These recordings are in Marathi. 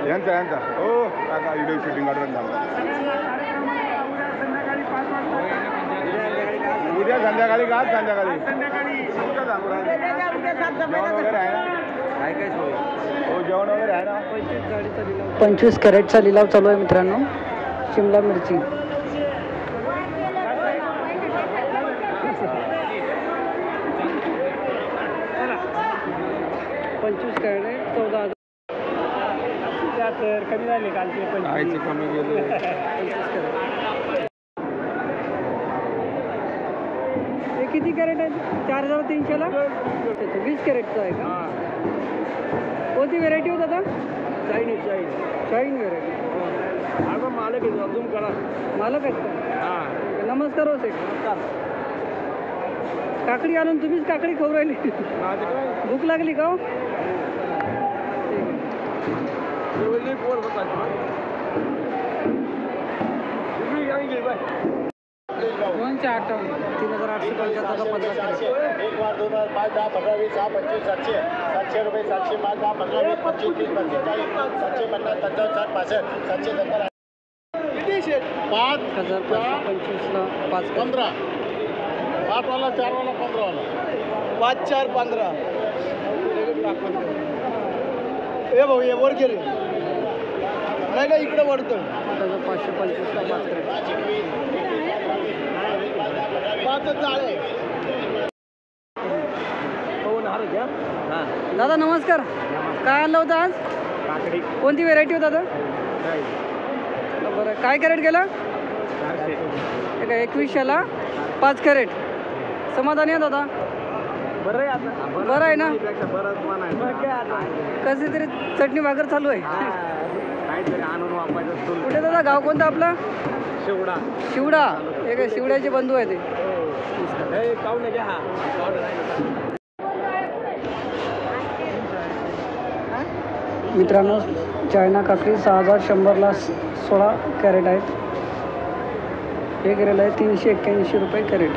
यांचा यांचा हो काका व्हिडिओ शूटिंग काढून उद्या संध्याकाळी का आज संध्याकाळी जेवण वगैरे आहे ना काय काय सोय हो जेवण वगैरे आहे ना 25 कॅरेटचा लिलाव चालू आहे मित्रांनो. शिमला मिरची 25 कॅरेट 14,000 कमी झाले कालचे. कमी गेले. 25 कॅरेट हे किती कॅरेट आहे? 4,300ला 20 कॅरेटचं आहे का? कोणती व्हेरायटी होत आता? Shine variety. मालक आहे अजून करा मालक आहेत का? नमस्कार हो सेठ. काकडी आणून तुम्हीच काकडी खाऊ राहिली. भूक लागली का? दोनशे 3,875 एक बार 2 बार 5 10 15 20 25 700 700 रुपये 700 5 10 15 20 25 30 35 40 750 55 60 65 770 5,525ला 5 15 8 वाला 4 वाला 15 वाला 5 4 15 ए भाऊ ये वर गेले नाही इकडे वरतो. 525ला 5 कॅरेट. दादा नमस्कार. काय आणलं होतं आज? काकडी. कोणती व्हेरायटी होता दादा? बरं काय कॅरेट गेला? 2100ला 5 कॅरेट. समाधानी आहे दादा? बरं आहे आता. बरं आहे ना? बरं कशी तरी चटणी भाकर चालू आहे. काहीतरी आणून वापरायचं. कुठे दादा गाव कोणतं आपलं? शिवडा. शिवडा. हे काय शिवड्याचे बंधू आहे ते. मित्रांनो चायना काकडी 6,100ला 16 कॅरेट आहेत. हे गेलेलं आहे 381 रुपये कॅरेट.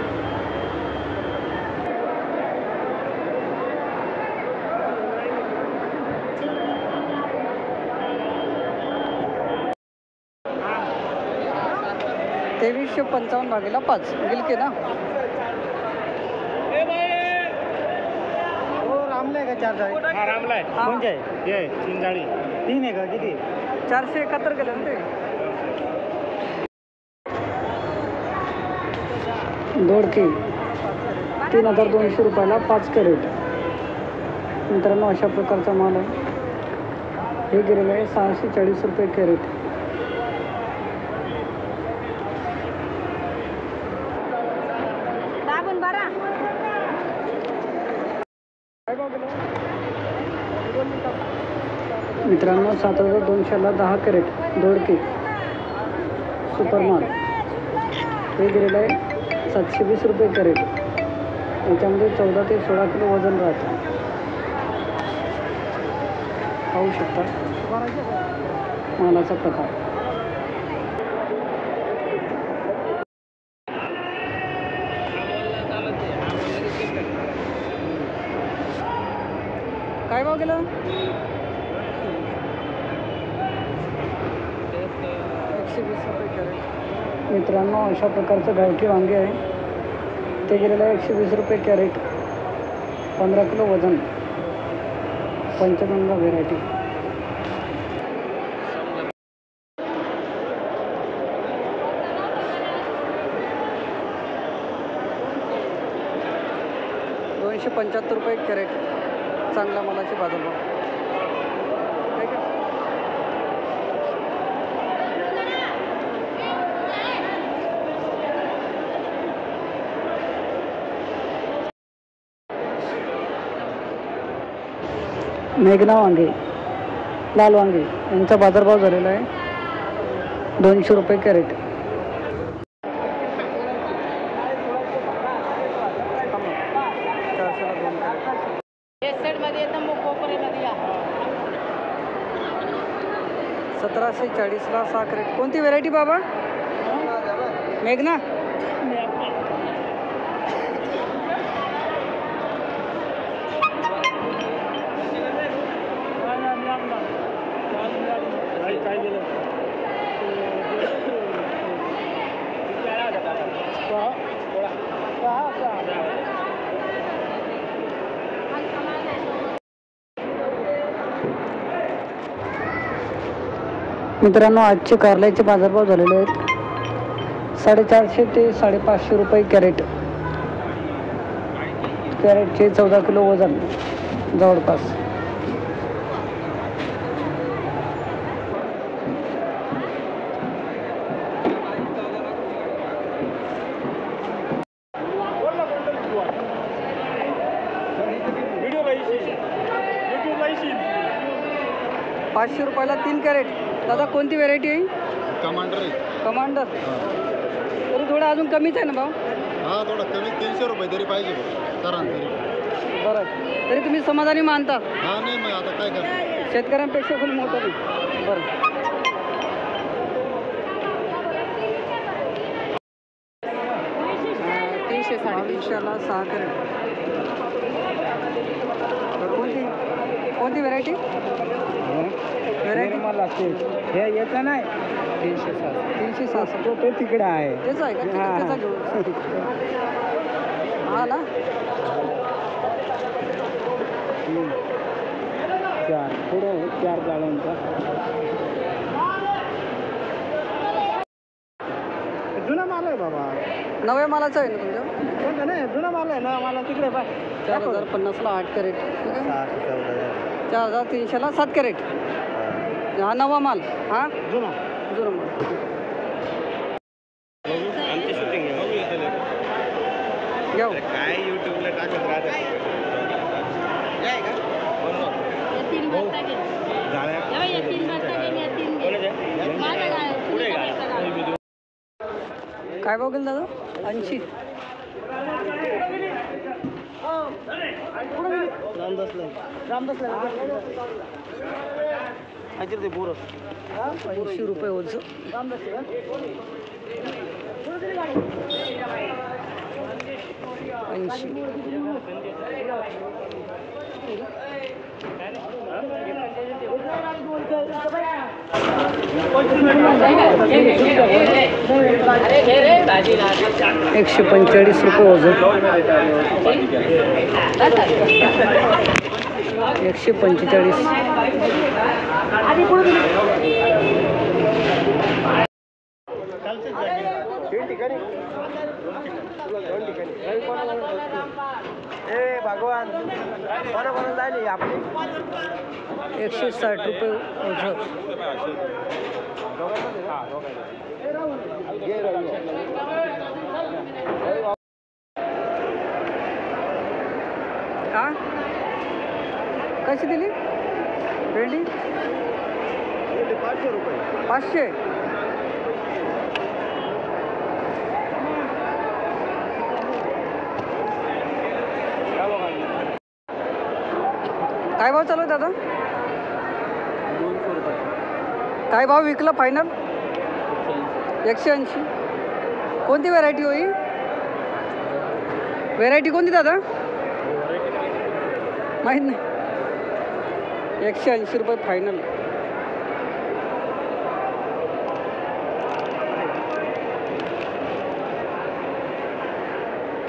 ₹2355 भागेला 5 गिलके ना. रामलाय का 4 जाळी? हा रामलाय. कोणते आहे? हे 3 जाळी. 3 आहे का किती? 471 गेलं ना ते. दोडके 3,200 रुपयाला 5 कॅरेट. मित्रांनो अशा प्रकारचा माल आहे. हे गेलेलं आहे 640 रुपये कॅरेट. मित्रांनो 7,200ला 10 कॅरेट दोडके सुपर माल. हे गेलेलं आहे 720 रुपये कॅरेट. याच्यामध्ये 14 ते 16 किलो वजन राहतं. पाहू शकता मालाचा प्रकार. काय भाव गेला? 120 रुपये कॅरेट. मित्रांनो अशा प्रकारचं गावठी वांगे आहे. ते गेलेलं आहे 120 रुपये कॅरेट. 15 किलो वजन. पंचगंगा व्हेरायटी. ₹275 कॅरेट. चांगल्या मालाचे बाजारभाव. मेघना वांगे लाल वांगे यांचा बाजारभाव झालेला आहे 200 रुपये कॅरेट. ₹1,740ला 6 कॅरेट. कोणती व्हेरायटी बाबा? मेघना. मित्रांनो आजचे कारल्याचे बाजारभाव झालेले आहेत 450 ते 550 रुपये कॅरेट. कॅरेटचे 14 किलो वजन जवळपास. ₹500 3 कॅरेट. दादा कोणती व्हेरायटी आहे? कमांडर. तरी थोडं अजून कमीच आहे ना भाव? हां थोडं कमी 300 रुपये तरी पाहिजे सरांतरी. बरं तरी तुम्ही समाधानी मानता? हां नाही मग आता काय करणार, शेतकऱ्यांपेक्षा खूप मोठं नाही. बरं 300-350ला 6 कॅरेट. कोणती व्हेरायटी? व्हेरायटी मला लागते हे येतं नाही 360 तो तिकडे आहे. तेच आहे का? त्याचा घेऊ. हा ना 4 पुढं 4 जाळ्यांचा जुना माल आहे बाबा. नव्या मालाचं आहे ना तुमच्या? कोणतं नाही जुना माल आहे ना मला तिकडे पाय. 4050ला 8 कॅरेट. 4300ला 7 कॅरेट. हा नवा माल. हा जुना माल. आमची शूटिंग घेऊ काय यूट्यूबला टाकत राहतात. काय भाव गेलं दादा? 80. ₹80 ओझं. 145 रुपये ओझं. 145. भगवान कोणा जायली आपली 160 रुपये ओझं. हा कशी दिली भेंडी? 500 रुपये. 500. काय भाव चालू आहे दादा? 200 रुपये. काय भाव विकला फायनल? 180. कोणती व्हेरायटी होई? व्हेरायटी कोणती दादा? माहीत नाही. 180 रुपये फायनल.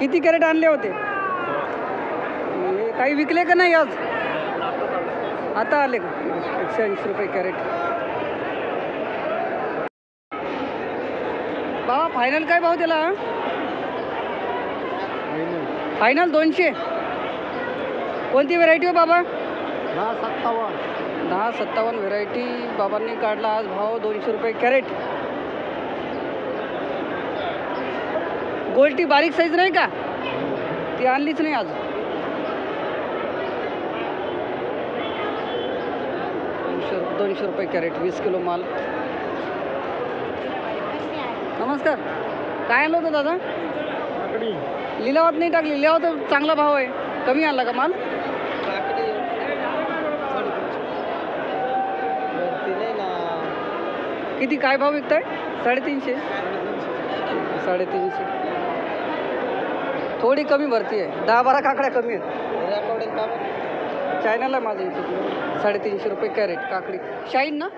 किती कॅरेट आणले होते? काही विकले का नाही आज? आता आले का? 180 रुपये कॅरेट. बाबा फायनल काय भाव त्याला? फायनल 200. कोणती व्हेरायटी हो बाबा? 1057 व्हेरायटी बाबांनी काढला आज भाव 200 रुपये कॅरेट. गोल्टी बारीक साईज नाही का? ती आणलीच नाही आज. 200 रुपये कॅरेट. 20 किलो माल. नमस्कार. काय आणलं होतं दादा? लिलावात नाही टाकली. लिलावात चांगला भाव आहे. कमी आणला का माल? किती काय भाव विकताय? 350. 350. थोडी कमी भरती आहे. 10-12 काकड्या कमी आहेत. चॅनल आहे माझं यूट्यूब. 350 रुपये कॅरेट काकडी. शाईन ना?